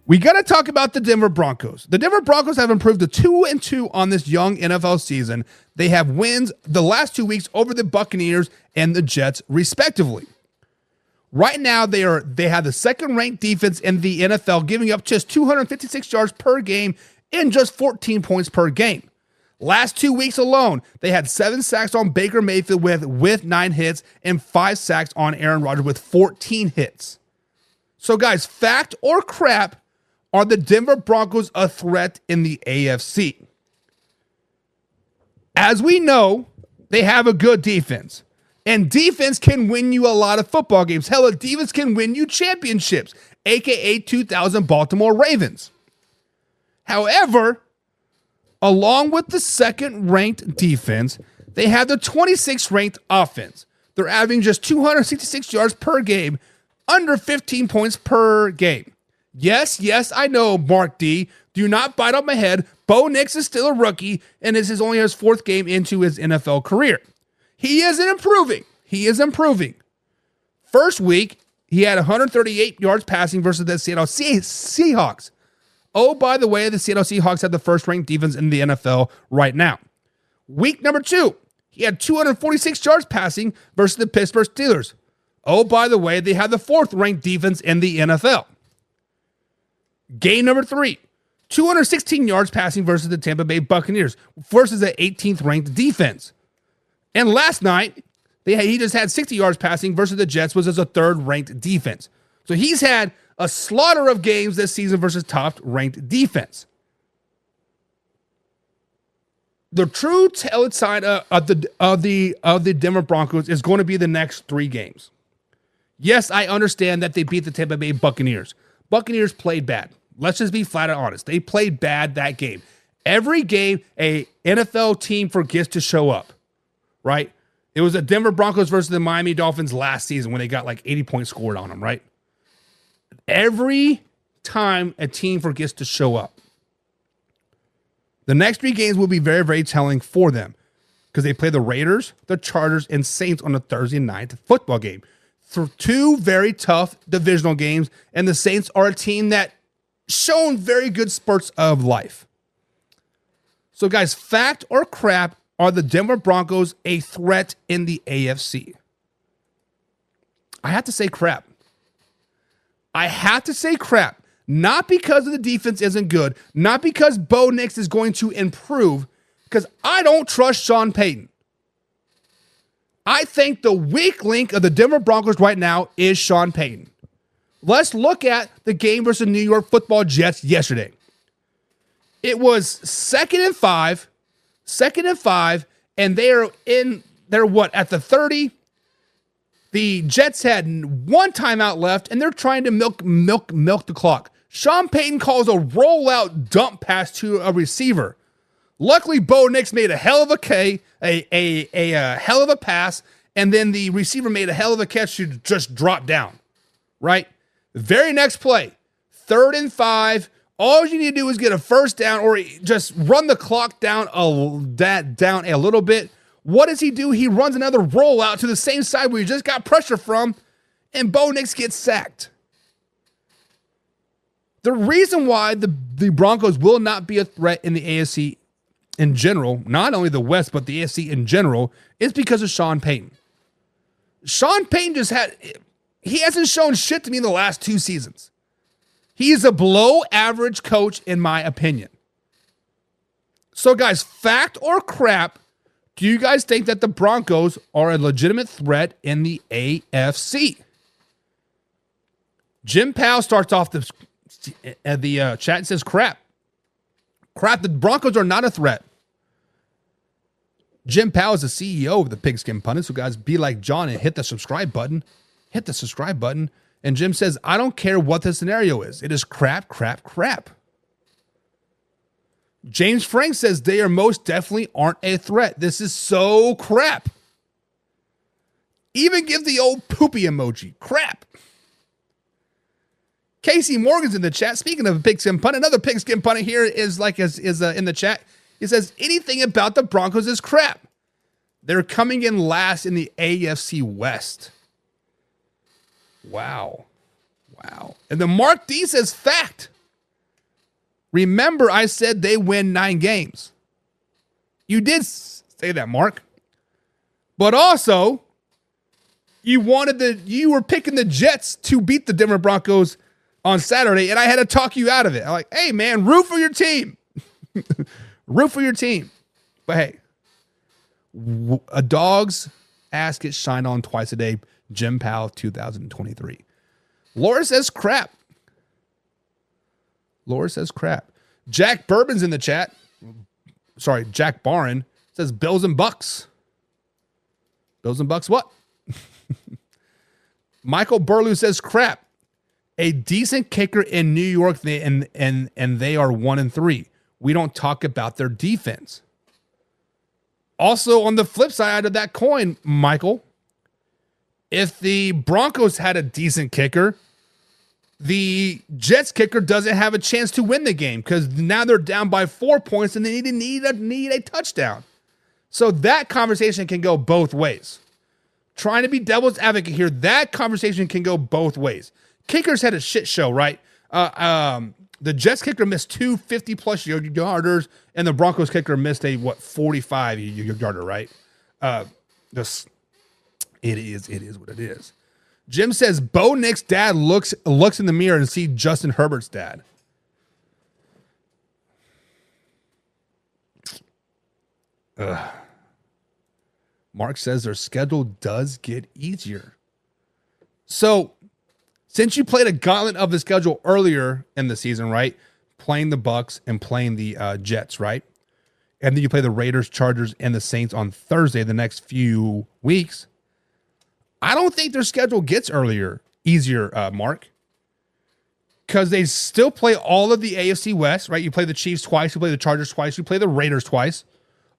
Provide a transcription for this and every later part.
We got to talk about the Denver Broncos. The Denver Broncos have improved to 2-2 on this young NFL season. They have wins the last 2 weeks over the Buccaneers and the Jets, respectively. Right now, they have the second-ranked defense in the NFL, giving up just 256 yards per game and just 14 points per game. Last 2 weeks alone, they had 7 sacks on Baker Mayfield with 9 hits and 5 sacks on Aaron Rodgers with 14 hits. So, guys, fact or crap, are the Denver Broncos a threat in the AFC? As we know, they have a good defense. And defense can win you a lot of football games. Hell, a defense can win you championships, a.k.a. 2000 Baltimore Ravens. However, along with the second-ranked defense, they have the 26th ranked offense. They're averaging just 266 yards per game, under 15 points per game. Yes, I know, Mark D. Do not bite off my head. Bo Nix is still a rookie, and this is only his 4th game into his NFL career. He isn't improving. He is improving. First week, he had 138 yards passing versus the Seattle Seahawks. Oh, by the way, the Seattle Seahawks have the first-ranked defense in the NFL right now. Week number 2, he had 246 yards passing versus the Pittsburgh Steelers. Oh, by the way, they have the 4th-ranked defense in the NFL. Game number 3, 216 yards passing versus the Tampa Bay Buccaneers versus the 18th ranked defense. And last night, he just had 60 yards passing versus the Jets, which is a 3rd ranked defense. So he's had a slaughter of games this season versus top ranked defense. The true telltale sign of the Denver Broncos is going to be the next 3 games. Yes, I understand that they beat the Tampa Bay Buccaneers. Buccaneers played bad. Let's just be flat out honest. They played bad that game. Every game, a NFL team forgets to show up, right? It was the Denver Broncos versus the Miami Dolphins last season when they got like 80 points scored on them, right? Every time a team forgets to show up. The next 3 games will be very, very telling for them because they play the Raiders, the Chargers, and Saints on a Thursday night football game. For 2 very tough divisional games, and the Saints are a team that shown very good spurts of life. So, guys, fact or crap, are the Denver Broncos a threat in the AFC? I have to say crap. I have to say crap. Not because the defense isn't good, not because Bo Nix is going to improve, because I don't trust Sean Payton. I think the weak link of the Denver Broncos right now is Sean Payton. Let's look at the game versus New York Football Jets yesterday. It was 2nd and 5, and they're at the 30. The Jets had 1 timeout left, and they're trying to milk the clock. Sean Payton calls a rollout dump pass to a receiver. Luckily, Bo Nix made a hell of a hell of a pass, and then the receiver made a hell of a catch to just drop down. Right? The very next play, 3rd and 5. All you need to do is get a first down or just run the clock down a little bit. What does he do? He runs another rollout to the same side where he just got pressure from, and Bo Nix gets sacked. The reason why the Broncos will not be a threat in the AFC in general, not only the West, but the AFC in general, is because of Sean Payton. Sean Payton he hasn't shown shit to me in the last 2 seasons. He's a below average coach, in my opinion. So, guys, fact or crap, do you guys think that the Broncos are a legitimate threat in the AFC? Jim Powell starts off the chat and says, crap. Crap, the Broncos are not a threat. Jim Powell is the CEO of the Pigskin Pundit, so guys, be like John and hit the subscribe button. Hit the subscribe button. And Jim says, I don't care what the scenario is. It is crap, crap, crap. James Frank says they are most definitely aren't a threat. This is so crap. Even give the old poopy emoji. Crap. Casey Morgan's in the chat. Speaking of Pigskin Pundit, another Pigskin Pundit here is in the chat. He says anything about the Broncos is crap. They're coming in last in the AFC West. Wow. And the Mark D says fact. Remember, I said they win 9 games. You did say that, Mark. But also, you were picking the Jets to beat the Denver Broncos on Saturday, and I had to talk you out of it. I'm like, hey, man, root for your team. Root for your team. But hey, a dog's ass gets shined on twice a day. Jim Powell, 2023. Laura says crap. Laura says crap. Jack Bourbon's in the chat. Sorry, Jack Barron says Bills and Bucks. Bills and Bucks what? Michael Burlew says crap. A decent kicker in New York, and they are 1-3. We don't talk about their defense. Also, on the flip side of that coin, Michael, if the Broncos had a decent kicker, the Jets kicker doesn't have a chance to win the game because now they're down by 4 points and they need a touchdown. So that conversation can go both ways. Trying to be devil's advocate here, that conversation can go both ways. Kickers had a shit show, right? The Jets kicker missed 2 50-plus yarders, and the Broncos kicker missed a 45-yarder, right? It is what it is. Jim says Bo Nick's dad looks in the mirror and see Justin Herbert's dad. Mark says their schedule does get easier. So, since you played a gauntlet of the schedule earlier in the season, right? Playing the Bucks and playing the Jets, right? And then you play the Raiders, Chargers, and the Saints on Thursday the next few weeks. I don't think their schedule gets easier, Mark. Because they still play all of the AFC West, right? You play the Chiefs twice, you play the Chargers twice, you play the Raiders twice.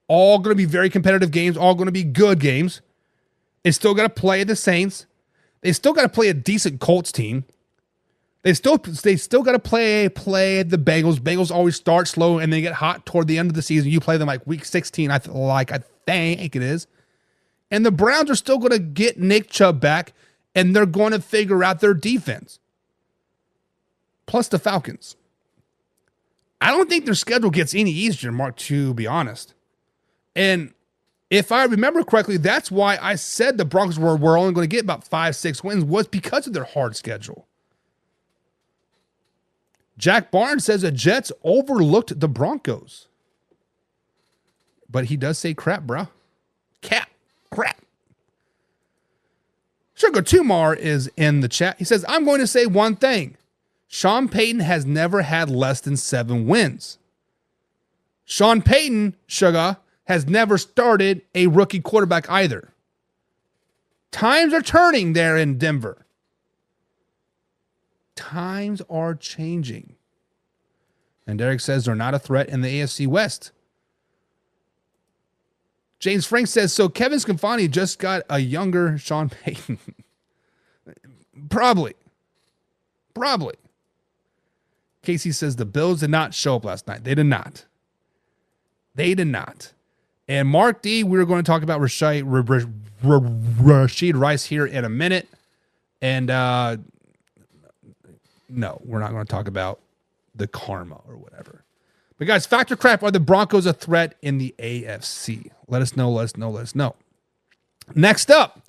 All going to be very competitive games, all going to be good games. They still got to play the Saints. They still got to play a decent Colts team. They still got to play the Bengals. Bengals always start slow and they get hot toward the end of the season. You play them like week 16, I think it is. And the Browns are still going to get Nick Chubb back, and they're going to figure out their defense. Plus the Falcons. I don't think their schedule gets any easier, Mark, to be honest. And if I remember correctly, that's why I said the Broncos were only going to get about 5-6 wins, was because of their hard schedule. Jack Barnes says the Jets overlooked the Broncos. But he does say crap, bro. Crap. Sugar Tumar is in the chat. He says, I'm going to say one thing. Sean Payton has never had less than 7 wins. Sean Payton, Sugar, has never started a rookie quarterback either. Times are turning there in Denver. Times are changing. And Derek says they're not a threat in the AFC West. James Frank says, so Kevin Scafani just got a younger Sean Payton. Probably. Casey says the Bills did not show up last night. They did not. And Mark D, we're going to talk about Rashid Rice here in a minute. And no, we're not going to talk about the karma or whatever. But guys, Factor Crap, are the Broncos a threat in the AFC? Let us know. Next up,